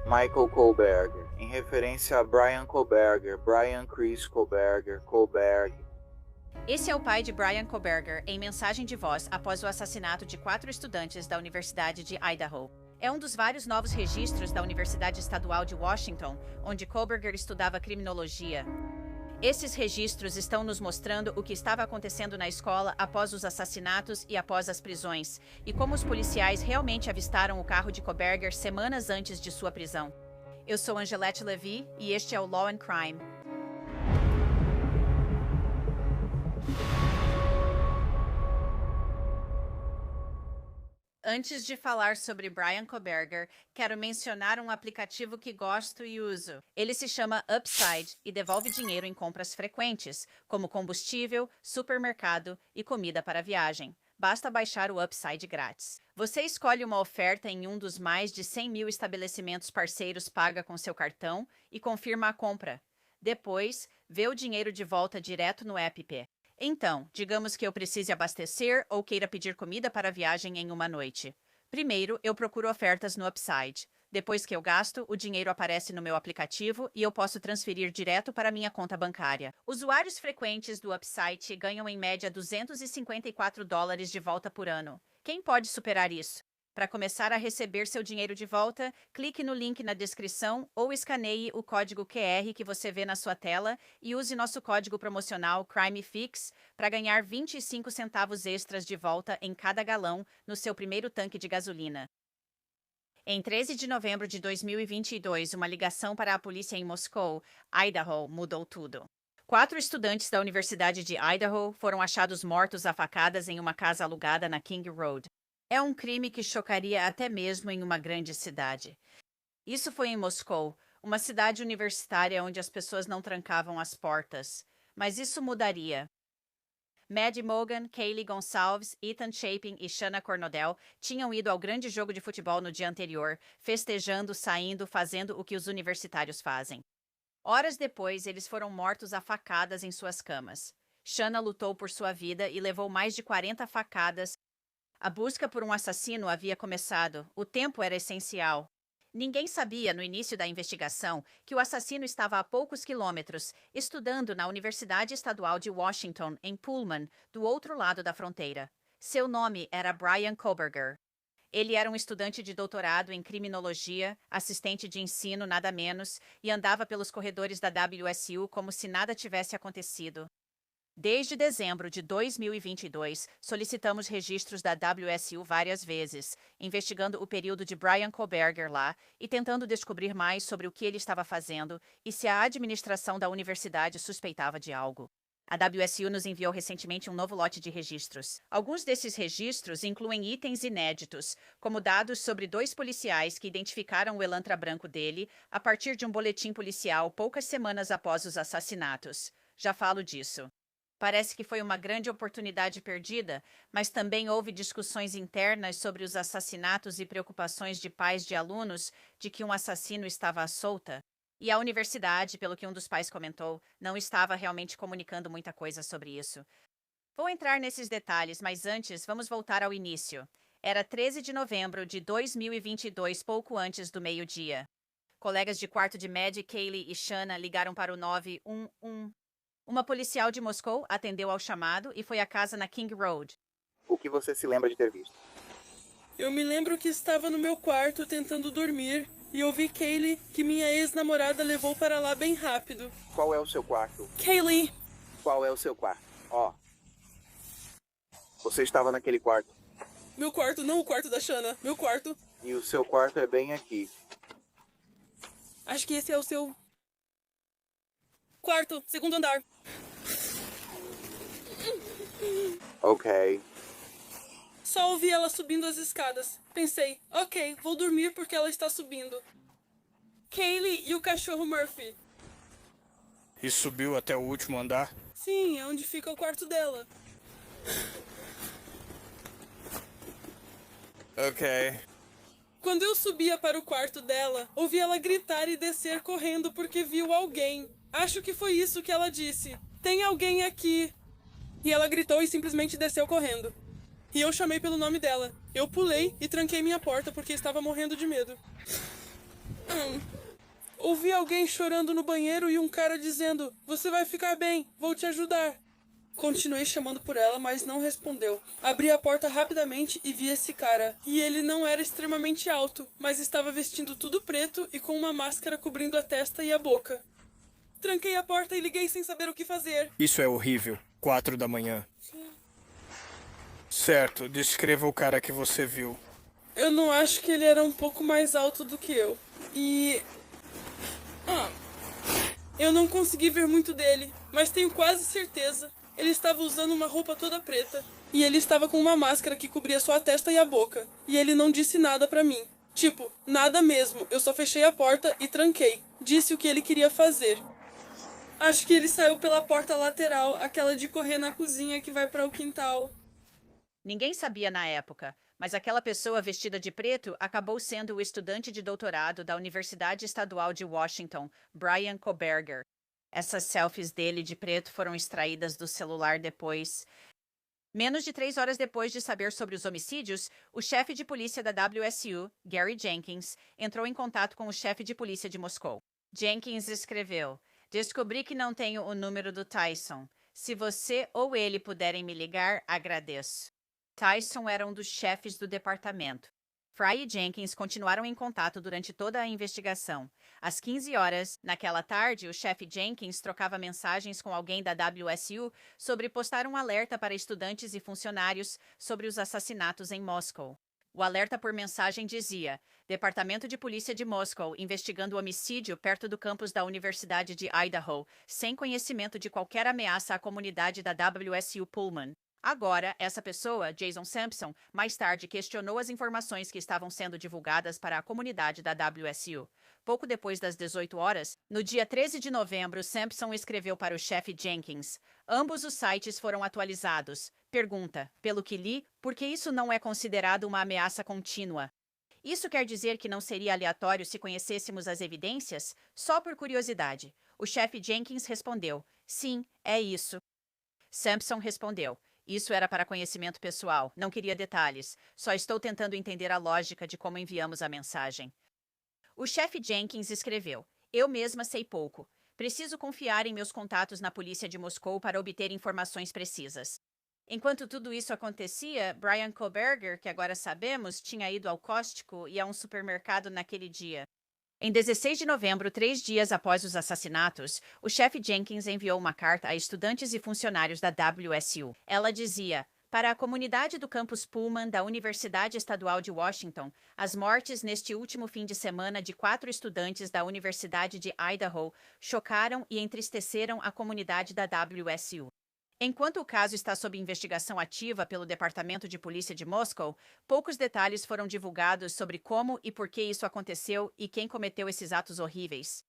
Michael Kohlberger, em referência a Brian Kohlberger, Brian Chris Kohlberger, Kohlberg. Esse é o pai de Brian Kohlberger em mensagem de voz após o assassinato de 4 estudantes da Universidade de Idaho. É um dos vários novos registros da Universidade Estadual de Washington, onde Kohlberger estudava criminologia. Esses registros estão nos mostrando o que estava acontecendo na escola após os assassinatos e após as prisões, e como os policiais realmente avistaram o carro de Kohlberger semanas antes de sua prisão. Eu sou Angelette Levy e este é o Law and Crime. Antes de falar sobre Brian Kohlberger, quero mencionar um aplicativo que gosto e uso. Ele se chama Upside e devolve dinheiro em compras frequentes, como combustível, supermercado e comida para viagem. Basta baixar o Upside grátis. Você escolhe uma oferta em um dos mais de 100 mil estabelecimentos parceiros, paga com seu cartão e confirma a compra. Depois, vê o dinheiro de volta direto no app. Então, digamos que eu precise abastecer ou queira pedir comida para a viagem em uma noite. Primeiro, eu procuro ofertas no Upside. Depois que eu gasto, o dinheiro aparece no meu aplicativo e eu posso transferir direto para minha conta bancária. Usuários frequentes do Upside ganham em média $254 de volta por ano. Quem pode superar isso? Para começar a receber seu dinheiro de volta, clique no link na descrição ou escaneie o código QR que você vê na sua tela e use nosso código promocional CrimeFix para ganhar 25 centavos extras de volta em cada galão no seu primeiro tanque de gasolina. Em 13 de novembro de 2022, uma ligação para a polícia em Moscou, Idaho, mudou tudo. 4 estudantes da Universidade de Idaho foram achados mortos a facadas em uma casa alugada na King Road. É um crime que chocaria até mesmo em uma grande cidade. Isso foi em Moscou, uma cidade universitária onde as pessoas não trancavam as portas. Mas isso mudaria. Maddie Mogan, Kaylee Gonçalves, Ethan Chapin e Shanna Cornodell tinham ido ao grande jogo de futebol no dia anterior, festejando, saindo, fazendo o que os universitários fazem. Horas depois, eles foram mortos a facadas em suas camas. Shanna lutou por sua vida e levou mais de 40 facadas. A busca por um assassino havia começado. O tempo era essencial. Ninguém sabia, no início da investigação, que o assassino estava a poucos quilômetros, estudando na Universidade Estadual de Washington, em Pullman, do outro lado da fronteira. Seu nome era Brian Kohlberger. Ele era um estudante de doutorado em criminologia, assistente de ensino, nada menos, e andava pelos corredores da WSU como se nada tivesse acontecido. Desde dezembro de 2022, solicitamos registros da WSU várias vezes, investigando o período de Brian Kohlberger lá e tentando descobrir mais sobre o que ele estava fazendo e se a administração da universidade suspeitava de algo. A WSU nos enviou recentemente um novo lote de registros. Alguns desses registros incluem itens inéditos, como dados sobre 2 policiais que identificaram o elantra branco dele a partir de um boletim policial poucas semanas após os assassinatos. Já falo disso. Parece que foi uma grande oportunidade perdida, mas também houve discussões internas sobre os assassinatos e preocupações de pais de alunos de que um assassino estava à solta. E a universidade, pelo que um dos pais comentou, não estava realmente comunicando muita coisa sobre isso. Vou entrar nesses detalhes, mas antes vamos voltar ao início. Era 13 de novembro de 2022, pouco antes do meio-dia. Colegas de quarto de Maddie, Kaylee e Shanna ligaram para o 911. Uma policial de Moscou atendeu ao chamado e foi à casa na King Road. O que você se lembra de ter visto? Eu me lembro que estava no meu quarto tentando dormir e ouvi Kaylee, que minha ex-namorada levou para lá bem rápido. Qual é o seu quarto? Kaylee! Qual é o seu quarto? Você estava naquele quarto. Meu quarto, não o quarto da Shanna. Meu quarto. E o seu quarto é bem aqui. Acho que esse é o seu... quarto, segundo andar. Ok. Só ouvi ela subindo as escadas. Pensei, ok, vou dormir porque ela está subindo. Kaylee e o cachorro Murphy. E subiu até o último andar? Sim, é onde fica o quarto dela. Ok. Quando eu subia para o quarto dela, ouvi ela gritar e descer correndo porque viu alguém. Acho que foi isso que ela disse. Tem alguém aqui. E ela gritou e simplesmente desceu correndo. E eu chamei pelo nome dela. Eu pulei e tranquei minha porta porque estava morrendo de medo. Ouvi alguém chorando no banheiro e um cara dizendo: "Você vai ficar bem, vou te ajudar." Continuei chamando por ela, mas não respondeu. Abri a porta rapidamente e vi esse cara. E ele não era extremamente alto, mas estava vestindo tudo preto e com uma máscara cobrindo a testa e a boca. Tranquei a porta e liguei sem saber o que fazer. Isso é horrível. 4 da manhã. Certo, descreva o cara que você viu. Eu não acho que ele era um pouco mais alto do que eu. Eu não consegui ver muito dele, mas tenho quase certeza. Ele estava usando uma roupa toda preta. E ele estava com uma máscara que cobria só a testa e a boca. E ele não disse nada pra mim. Tipo, nada mesmo. Eu só fechei a porta e tranquei. Disse o que ele queria fazer. Acho que ele saiu pela porta lateral, aquela de correr na cozinha que vai para o quintal. Ninguém sabia na época, mas aquela pessoa vestida de preto acabou sendo o estudante de doutorado da Universidade Estadual de Washington, Brian Koberger. Essas selfies dele de preto foram extraídas do celular depois. Menos de 3 horas depois de saber sobre os homicídios, o chefe de polícia da WSU, Gary Jenkins, entrou em contato com o chefe de polícia de Moscou. Jenkins escreveu: "Descobri que não tenho o número do Tyson. Se você ou ele puderem me ligar, agradeço." Tyson era um dos chefes do departamento. Fry e Jenkins continuaram em contato durante toda a investigação. Às 15 horas, naquela tarde, o chefe Jenkins trocava mensagens com alguém da WSU sobre postar um alerta para estudantes e funcionários sobre os assassinatos em Moscou. O alerta por mensagem dizia: Departamento de Polícia de Moscou investigando o homicídio perto do campus da Universidade de Idaho, sem conhecimento de qualquer ameaça à comunidade da WSU Pullman. Agora, essa pessoa, Jason Sampson, mais tarde questionou as informações que estavam sendo divulgadas para a comunidade da WSU. Pouco depois das 18 horas, no dia 13 de novembro, Sampson escreveu para o chefe Jenkins: "Ambos os sites foram atualizados. Pergunta: pelo que li, por que isso não é considerado uma ameaça contínua? Isso quer dizer que não seria aleatório se conhecêssemos as evidências? Só por curiosidade." O chefe Jenkins respondeu: "Sim, é isso." Sampson respondeu: "Isso era para conhecimento pessoal, não queria detalhes. Só estou tentando entender a lógica de como enviamos a mensagem." O chefe Jenkins escreveu: "Eu mesma sei pouco. Preciso confiar em meus contatos na polícia de Moscou para obter informações precisas." Enquanto tudo isso acontecia, Brian Koberger, que agora sabemos, tinha ido ao Costco e a um supermercado naquele dia. Em 16 de novembro, 3 dias após os assassinatos, o chefe Jenkins enviou uma carta a estudantes e funcionários da WSU. Ela dizia: "Para a comunidade do campus Pullman da Universidade Estadual de Washington, as mortes neste último fim de semana de 4 estudantes da Universidade de Idaho chocaram e entristeceram a comunidade da WSU. Enquanto o caso está sob investigação ativa pelo Departamento de Polícia de Moscou, poucos detalhes foram divulgados sobre como e por que isso aconteceu e quem cometeu esses atos horríveis.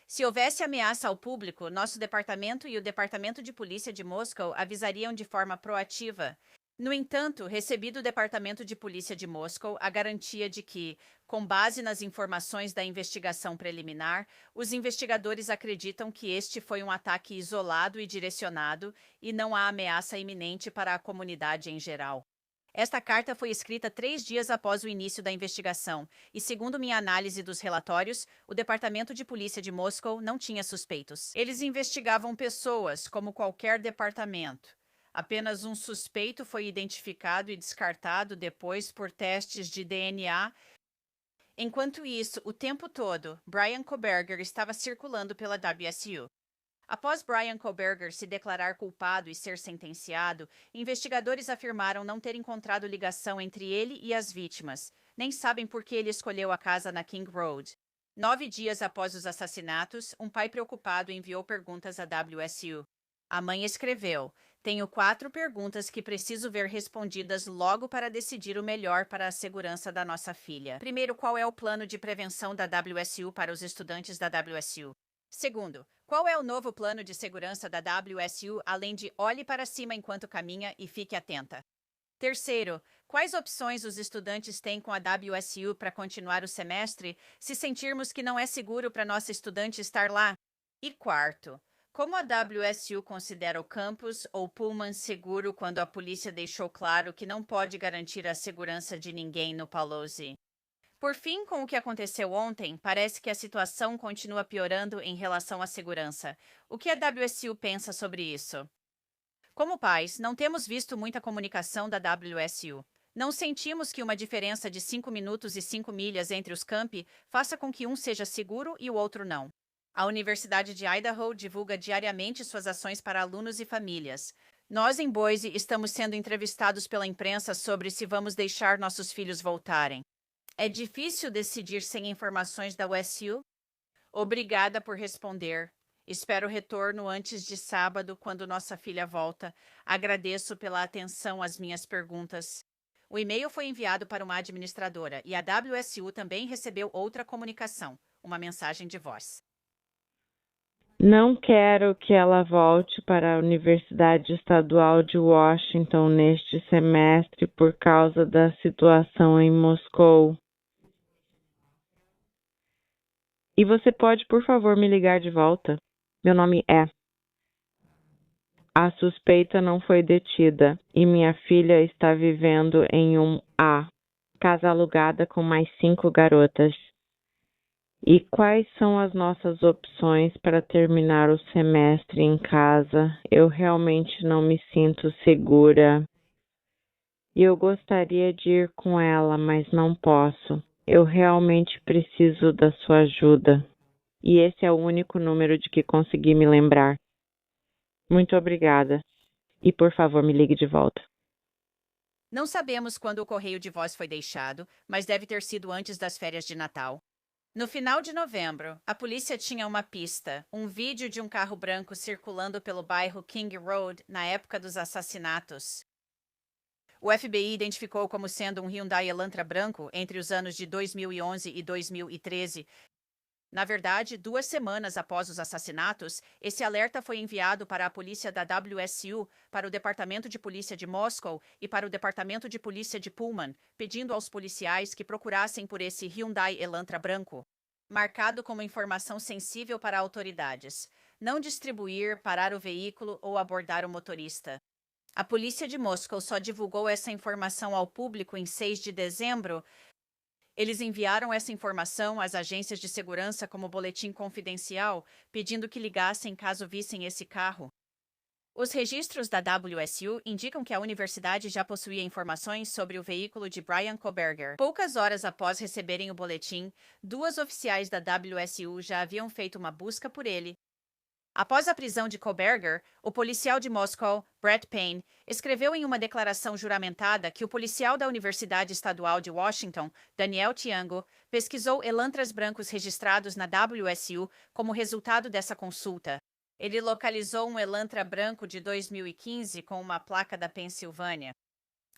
Se houvesse ameaça ao público, nosso departamento e o Departamento de Polícia de Moscou avisariam de forma proativa. No entanto, recebi do Departamento de Polícia de Moscou a garantia de que, com base nas informações da investigação preliminar, os investigadores acreditam que este foi um ataque isolado e direcionado e não há ameaça iminente para a comunidade em geral." Esta carta foi escrita 3 dias após o início da investigação e, segundo minha análise dos relatórios, o Departamento de Polícia de Moscou não tinha suspeitos. Eles investigavam pessoas, como qualquer departamento. Apenas um suspeito foi identificado e descartado depois por testes de DNA. Enquanto isso, o tempo todo, Brian Koberger estava circulando pela WSU. Após Brian Koberger se declarar culpado e ser sentenciado, investigadores afirmaram não ter encontrado ligação entre ele e as vítimas. Nem sabem por que ele escolheu a casa na King Road. 9 dias após os assassinatos, um pai preocupado enviou perguntas à WSU. A mãe escreveu: "Tenho 4 perguntas que preciso ver respondidas logo para decidir o melhor para a segurança da nossa filha. Primeiro, qual é o plano de prevenção da WSU para os estudantes da WSU? Segundo, qual é o novo plano de segurança da WSU, além de olhe para cima enquanto caminha e fique atenta? Terceiro, quais opções os estudantes têm com a WSU para continuar o semestre se sentirmos que não é seguro para nossa estudante estar lá? E quarto, como a WSU considera o campus ou Pullman seguro quando a polícia deixou claro que não pode garantir a segurança de ninguém no Pelosi?" Por fim, com o que aconteceu ontem, parece que a situação continua piorando em relação à segurança. O que a WSU pensa sobre isso? Como pais, não temos visto muita comunicação da WSU. Não sentimos que uma diferença de 5 minutos e 5 milhas entre os campi faça com que um seja seguro e o outro não. A Universidade de Idaho divulga diariamente suas ações para alunos e famílias. Nós, em Boise, estamos sendo entrevistados pela imprensa sobre se vamos deixar nossos filhos voltarem. É difícil decidir sem informações da USU? Obrigada por responder. Espero o retorno antes de sábado, quando nossa filha volta. Agradeço pela atenção às minhas perguntas. O e-mail foi enviado para uma administradora e a WSU também recebeu outra comunicação, uma mensagem de voz. Não quero que ela volte para a Universidade Estadual de Washington neste semestre por causa da situação em Moscou. E você pode, por favor, me ligar de volta? Meu nome é. A suspeita não foi detida e minha filha está vivendo em um A, casa alugada com mais 5 garotas. E quais são as nossas opções para terminar o semestre em casa? Eu realmente não me sinto segura. E eu gostaria de ir com ela, mas não posso. Eu realmente preciso da sua ajuda. E esse é o único número de que consegui me lembrar. Muito obrigada. E por favor, me ligue de volta. Não sabemos quando o correio de voz foi deixado, mas deve ter sido antes das férias de Natal. No final de novembro, a polícia tinha uma pista, um vídeo de um carro branco circulando pelo bairro King Road na época dos assassinatos. O FBI identificou como sendo um Hyundai Elantra branco entre os anos de 2011 e 2013. Na verdade, 2 semanas após os assassinatos, esse alerta foi enviado para a polícia da WSU, para o Departamento de Polícia de Moscow e para o Departamento de Polícia de Pullman, pedindo aos policiais que procurassem por esse Hyundai Elantra branco, marcado como informação sensível para autoridades. Não distribuir, parar o veículo ou abordar o motorista. A polícia de Moscow só divulgou essa informação ao público em 6 de dezembro. Eles enviaram essa informação às agências de segurança como boletim confidencial, pedindo que ligassem caso vissem esse carro. Os registros da WSU indicam que a universidade já possuía informações sobre o veículo de Bryan Kohberger. Poucas horas após receberem o boletim, 2 oficiais da WSU já haviam feito uma busca por ele. Após a prisão de Kohberger, o policial de Moscou, Brett Payne, escreveu em uma declaração juramentada que o policial da Universidade Estadual de Washington, Daniel Tiango, pesquisou elantras brancos registrados na WSU como resultado dessa consulta. Ele localizou um elantra branco de 2015 com uma placa da Pensilvânia.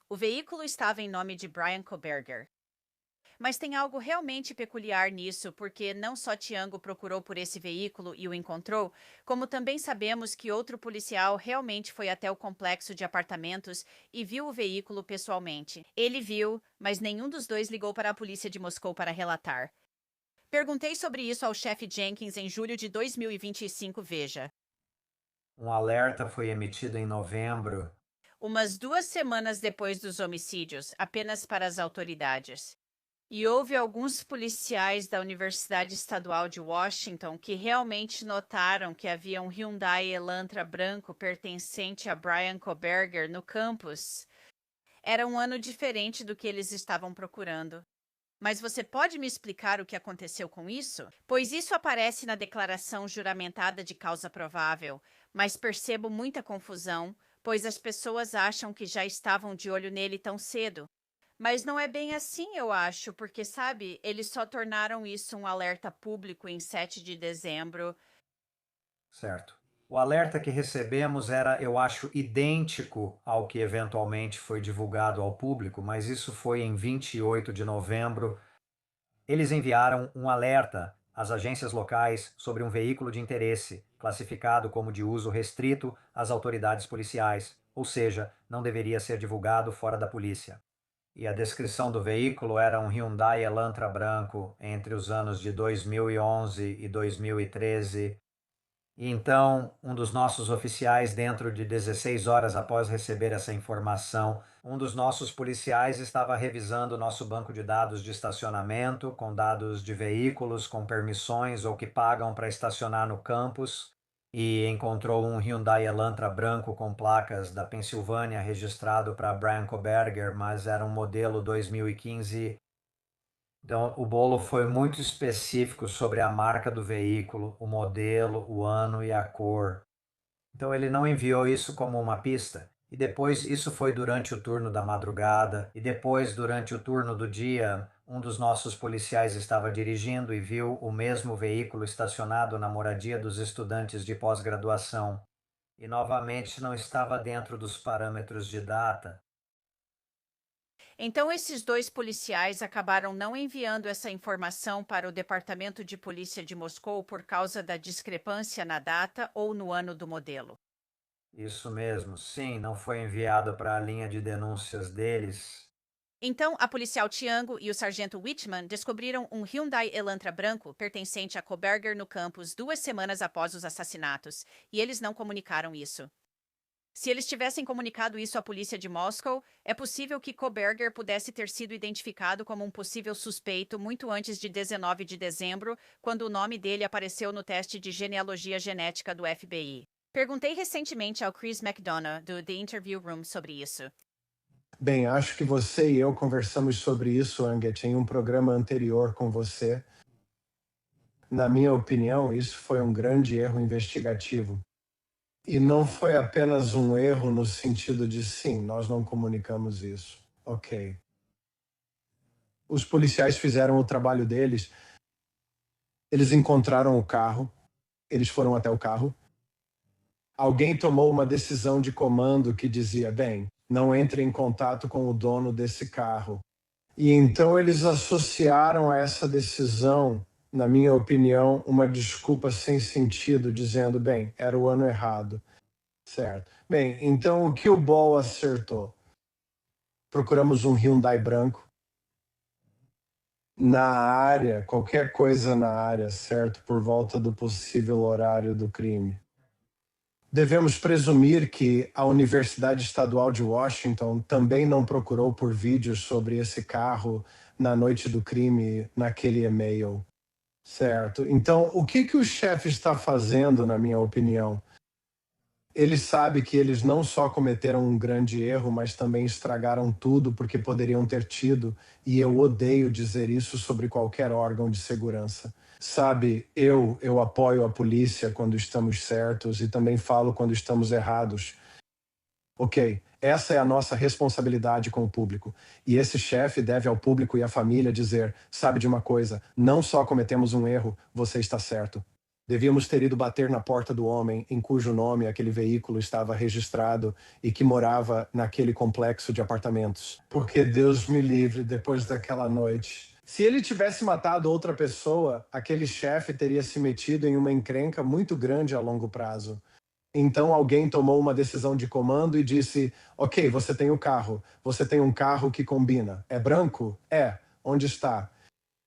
O veículo estava em nome de Bryan Kohberger. Mas tem algo realmente peculiar nisso, porque não só Tiango procurou por esse veículo e o encontrou, como também sabemos que outro policial realmente foi até o complexo de apartamentos e viu o veículo pessoalmente. Ele viu, mas nenhum dos dois ligou para a polícia de Moscou para relatar. Perguntei sobre isso ao chefe Jenkins em julho de 2025, veja. Um alerta foi emitido em novembro. Umas 2 semanas depois dos homicídios, apenas para as autoridades. E houve alguns policiais da Universidade Estadual de Washington que realmente notaram que havia um Hyundai Elantra branco pertencente a Bryan Kohberger no campus. Era um ano diferente do que eles estavam procurando. Mas você pode me explicar o que aconteceu com isso? Pois isso aparece na declaração juramentada de causa provável, mas percebo muita confusão, pois as pessoas acham que já estavam de olho nele tão cedo. Mas não é bem assim, eu acho, porque, sabe, eles só tornaram isso um alerta público em 7 de dezembro. Certo. O alerta que recebemos era, eu acho, idêntico ao que eventualmente foi divulgado ao público, mas isso foi em 28 de novembro. Eles enviaram um alerta às agências locais sobre um veículo de interesse, classificado como de uso restrito às autoridades policiais, ou seja, não deveria ser divulgado fora da polícia. E a descrição do veículo era um Hyundai Elantra branco entre os anos de 2011 e 2013. E então, um dos nossos oficiais, dentro de 16 horas após receber essa informação, Um dos nossos policiais estava revisando nosso banco de dados de estacionamento, com dados de veículos com permissões ou que pagam para estacionar no campus, e encontrou um Hyundai Elantra branco com placas da Pensilvânia registrado para Brian Koberger, mas era um modelo 2015. Então, o bolo foi muito específico sobre a marca do veículo, o modelo, o ano e a cor. Então, ele não enviou isso como uma pista. E depois, isso foi durante o turno da madrugada. E depois, durante o turno do dia, um dos nossos policiais estava dirigindo e viu o mesmo veículo estacionado na moradia dos estudantes de pós-graduação. E novamente não estava dentro dos parâmetros de data. Então, esses dois policiais acabaram não enviando essa informação para o Departamento de Polícia de Moscou por causa da discrepância na data ou no ano do modelo. Isso mesmo, sim, não foi enviado para a linha de denúncias deles. Então, a policial Tiango e o sargento Whitman descobriram um Hyundai Elantra branco pertencente a Koberger no campus 2 semanas após os assassinatos, e eles não comunicaram isso. Se eles tivessem comunicado isso à polícia de Moscou, é possível que Koberger pudesse ter sido identificado como um possível suspeito muito antes de 19 de dezembro, quando o nome dele apareceu no teste de genealogia genética do FBI. Perguntei recentemente ao Chris McDonough, do The Interview Room, sobre isso. Bem, acho que você e eu conversamos sobre isso, Anget, em um programa anterior com você. Na minha opinião, isso foi um grande erro investigativo. E não foi apenas um erro no sentido de, sim, nós não comunicamos isso. Ok. Os policiais fizeram o trabalho deles. Eles encontraram o carro. Eles foram até o carro. Alguém tomou uma decisão de comando que dizia, bem, não entre em contato com o dono desse carro. E então eles associaram a essa decisão, na minha opinião, uma desculpa sem sentido, dizendo, bem, era o ano errado. Certo. Bem, então o que o Ball acertou? Procuramos um Hyundai branco. Na área, qualquer coisa na área, certo? Por volta do possível horário do crime. Devemos presumir que a Universidade Estadual de Washington também não procurou por vídeos sobre esse carro na noite do crime, naquele e-mail. Certo. Então, o que o chefe está fazendo, na minha opinião? Ele sabe que eles não só cometeram um grande erro, mas também estragaram tudo porque poderiam ter tido, e eu odeio dizer isso sobre qualquer órgão de segurança. Sabe, eu apoio a polícia quando estamos certos e também falo quando estamos errados. Ok, essa é a nossa responsabilidade com o público. E esse chefe deve ao público e à família dizer, sabe de uma coisa, não só cometemos um erro, você está certo. Devíamos ter ido bater na porta do homem em cujo nome aquele veículo estava registrado e que morava naquele complexo de apartamentos. Porque Deus me livre depois daquela noite. Se ele tivesse matado outra pessoa, aquele chefe teria se metido em uma encrenca muito grande a longo prazo. Então alguém tomou uma decisão de comando e disse, ok, você tem o carro, você tem um carro que combina. É branco? É. Onde está?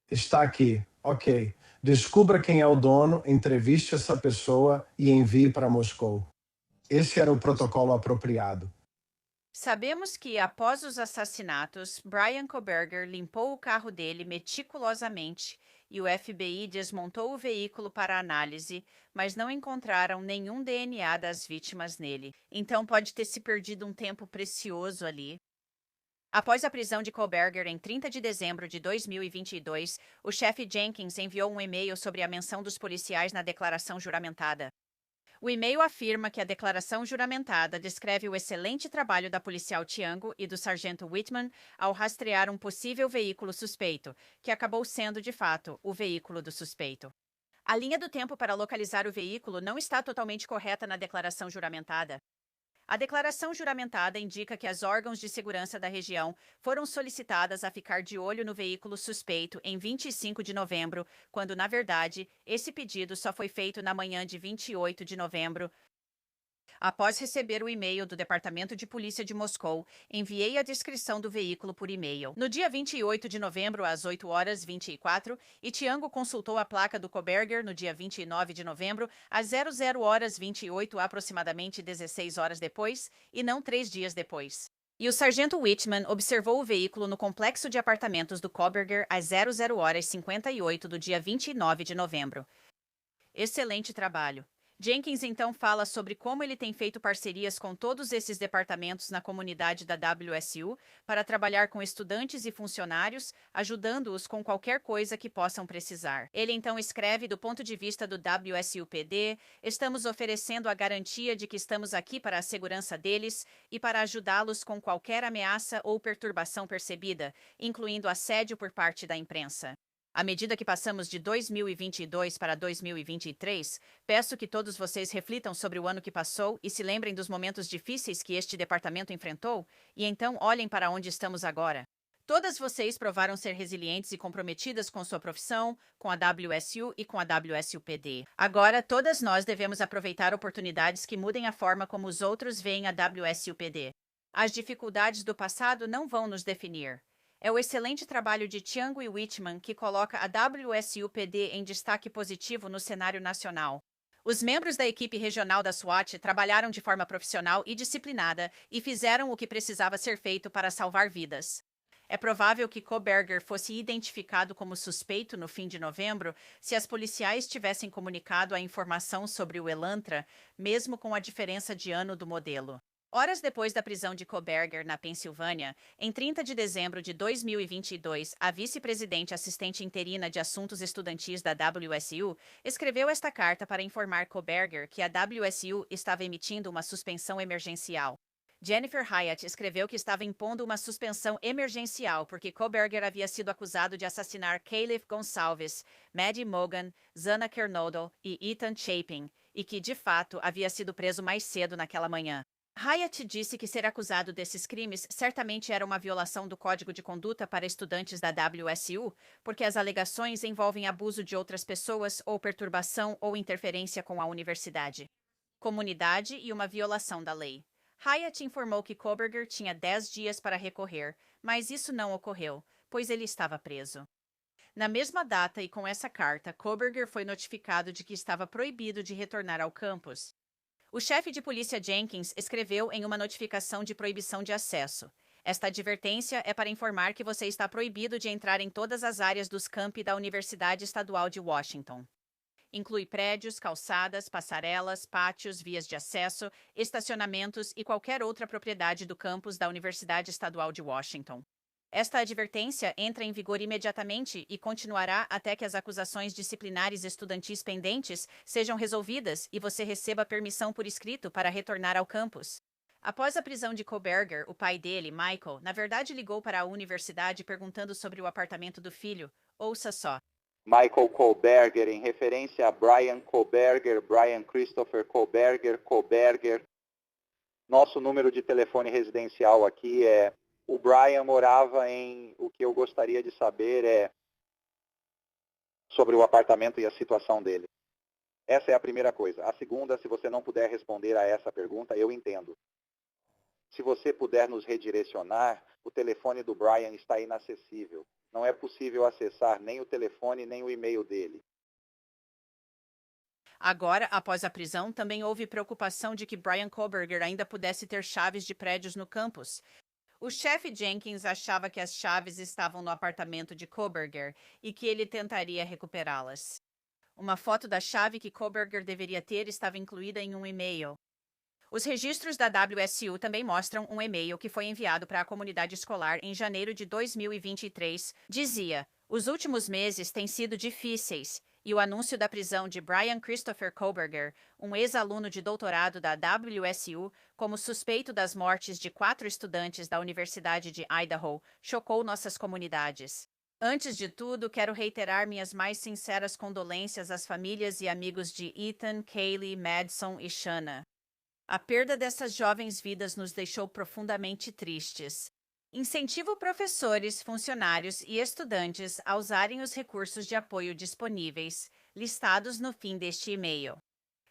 Está aqui. Ok. Descubra quem é o dono, entreviste essa pessoa e envie para Moscou. Esse era o protocolo apropriado. Sabemos que, após os assassinatos, Brian Koberger limpou o carro dele meticulosamente e o FBI desmontou o veículo para análise, mas não encontraram nenhum DNA das vítimas nele. Então pode ter se perdido um tempo precioso ali. Após a prisão de Koberger em 30 de dezembro de 2022, o chefe Jenkins enviou um e-mail sobre a menção dos policiais na declaração juramentada. O e-mail afirma que a declaração juramentada descreve o excelente trabalho da policial Tiango e do sargento Whitman ao rastrear um possível veículo suspeito, que acabou sendo, de fato, o veículo do suspeito. A linha do tempo para localizar o veículo não está totalmente correta na declaração juramentada. A declaração juramentada indica que as órgãos de segurança da região foram solicitadas a ficar de olho no veículo suspeito em 25 de novembro, quando, na verdade, esse pedido só foi feito na manhã de 28 de novembro. Após receber o e-mail do Departamento de Polícia de Moscou, enviei a descrição do veículo por e-mail. No dia 28 de novembro, às 8h24, e Tiango consultou a placa do Koberger no dia 29 de novembro, às 00h28, aproximadamente 16 horas depois, e não 3 dias depois. E o sargento Whitman observou o veículo no complexo de apartamentos do Koberger às 00h58 do dia 29 de novembro. Excelente trabalho. Jenkins então fala sobre como ele tem feito parcerias com todos esses departamentos na comunidade da WSU para trabalhar com estudantes e funcionários, ajudando-os com qualquer coisa que possam precisar. Ele então escreve do ponto de vista do WSUPD: estamos oferecendo a garantia de que estamos aqui para a segurança deles e para ajudá-los com qualquer ameaça ou perturbação percebida, incluindo assédio por parte da imprensa. À medida que passamos de 2022 para 2023, peço que todos vocês reflitam sobre o ano que passou e se lembrem dos momentos difíceis que este departamento enfrentou, e então olhem para onde estamos agora. Todas vocês provaram ser resilientes e comprometidas com sua profissão, com a WSU e com a WSUPD. Agora, todas nós devemos aproveitar oportunidades que mudem a forma como os outros veem a WSUPD. As dificuldades do passado não vão nos definir. É o excelente trabalho de Chiang e Whitman que coloca a WSUPD em destaque positivo no cenário nacional. Os membros da equipe regional da SWAT trabalharam de forma profissional e disciplinada e fizeram o que precisava ser feito para salvar vidas. É provável que Koberger fosse identificado como suspeito no fim de novembro se as policiais tivessem comunicado a informação sobre o Elantra, mesmo com a diferença de ano do modelo. Horas depois da prisão de Koberger na Pensilvânia, em 30 de dezembro de 2022, a vice-presidente assistente interina de assuntos estudantis da WSU escreveu esta carta para informar Koberger que a WSU estava emitindo uma suspensão emergencial. Jennifer Hyatt escreveu que estava impondo uma suspensão emergencial porque Koberger havia sido acusado de assassinar Caleb Gonçalves, Maddie Mogan, Zana Kernodle e Ethan Chapin, e que, de fato, havia sido preso mais cedo naquela manhã. Hyatt disse que ser acusado desses crimes certamente era uma violação do Código de Conduta para estudantes da WSU, porque as alegações envolvem abuso de outras pessoas ou perturbação ou interferência com a universidade, comunidade e uma violação da lei. Hyatt informou que Koberger tinha 10 dias para recorrer, mas isso não ocorreu, pois ele estava preso. Na mesma data e com essa carta, Koberger foi notificado de que estava proibido de retornar ao campus. O chefe de polícia Jenkins escreveu em uma notificação de proibição de acesso: esta advertência é para informar que você está proibido de entrar em todas as áreas dos campi da Universidade Estadual de Washington. Inclui prédios, calçadas, passarelas, pátios, vias de acesso, estacionamentos e qualquer outra propriedade do campus da Universidade Estadual de Washington. Esta advertência entra em vigor imediatamente e continuará até que as acusações disciplinares estudantis pendentes sejam resolvidas e você receba permissão por escrito para retornar ao campus. Após a prisão de Koberger, o pai dele, Michael, na verdade ligou para a universidade perguntando sobre o apartamento do filho. Ouça só. Michael Koberger, em referência a Brian Koberger, Brian Christopher Koberger, Koberger. Nosso número de telefone residencial aqui é... O Brian morava em... O que eu gostaria de saber é sobre o apartamento e a situação dele. Essa é a primeira coisa. A segunda, se você não puder responder a essa pergunta, eu entendo. Se você puder nos redirecionar, o telefone do Brian está inacessível. Não é possível acessar nem o telefone nem o e-mail dele. Agora, após a prisão, também houve preocupação de que Brian Koberger ainda pudesse ter chaves de prédios no campus. O chefe Jenkins achava que as chaves estavam no apartamento de Koberger e que ele tentaria recuperá-las. Uma foto da chave que Koberger deveria ter estava incluída em um e-mail. Os registros da WSU também mostram um e-mail que foi enviado para a comunidade escolar em janeiro de 2023. Dizia: os últimos meses têm sido difíceis, e o anúncio da prisão de Brian Christopher Koberger, um ex-aluno de doutorado da WSU, como suspeito das mortes de 4 estudantes da Universidade de Idaho, chocou nossas comunidades. Antes de tudo, quero reiterar minhas mais sinceras condolências às famílias e amigos de Ethan, Kaylee, Madison e Shanna. A perda dessas jovens vidas nos deixou profundamente tristes. Incentivo professores, funcionários e estudantes a usarem os recursos de apoio disponíveis, listados no fim deste e-mail.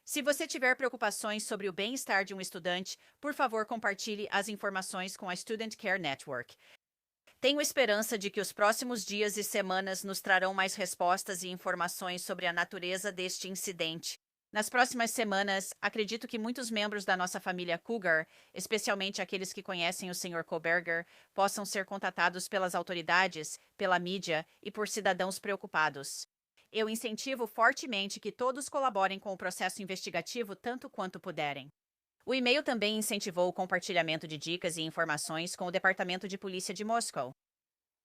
Se você tiver preocupações sobre o bem-estar de um estudante, por favor compartilhe as informações com a Student Care Network. Tenho esperança de que os próximos dias e semanas nos trarão mais respostas e informações sobre a natureza deste incidente. Nas próximas semanas, acredito que muitos membros da nossa família Cougar, especialmente aqueles que conhecem o Sr. Koberger, possam ser contatados pelas autoridades, pela mídia e por cidadãos preocupados. Eu incentivo fortemente que todos colaborem com o processo investigativo tanto quanto puderem. O e-mail também incentivou o compartilhamento de dicas e informações com o Departamento de Polícia de Moscou.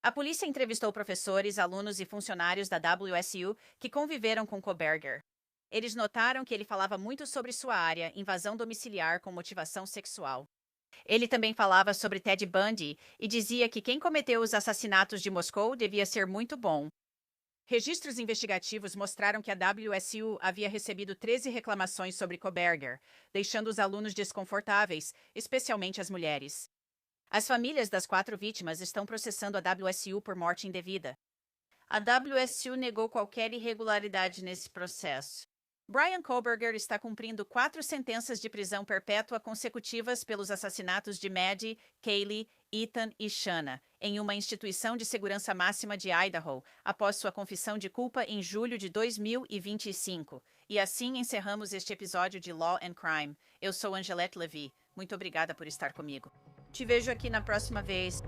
A polícia entrevistou professores, alunos e funcionários da WSU que conviveram com Koberger. Eles notaram que ele falava muito sobre sua área, invasão domiciliar com motivação sexual. Ele também falava sobre Ted Bundy e dizia que quem cometeu os assassinatos de Moscou devia ser muito bom. Registros investigativos mostraram que a WSU havia recebido 13 reclamações sobre Koberger, deixando os alunos desconfortáveis, especialmente as mulheres. As famílias das 4 vítimas estão processando a WSU por morte indevida. A WSU negou qualquer irregularidade nesse processo. Bryan Kohberger está cumprindo 4 sentenças de prisão perpétua consecutivas pelos assassinatos de Maddie, Kaylee, Ethan e Shanna, em uma instituição de segurança máxima de Idaho, após sua confissão de culpa em julho de 2025. E assim encerramos este episódio de Law and Crime. Eu sou Angelette Levy. Muito obrigada por estar comigo. Te vejo aqui na próxima vez.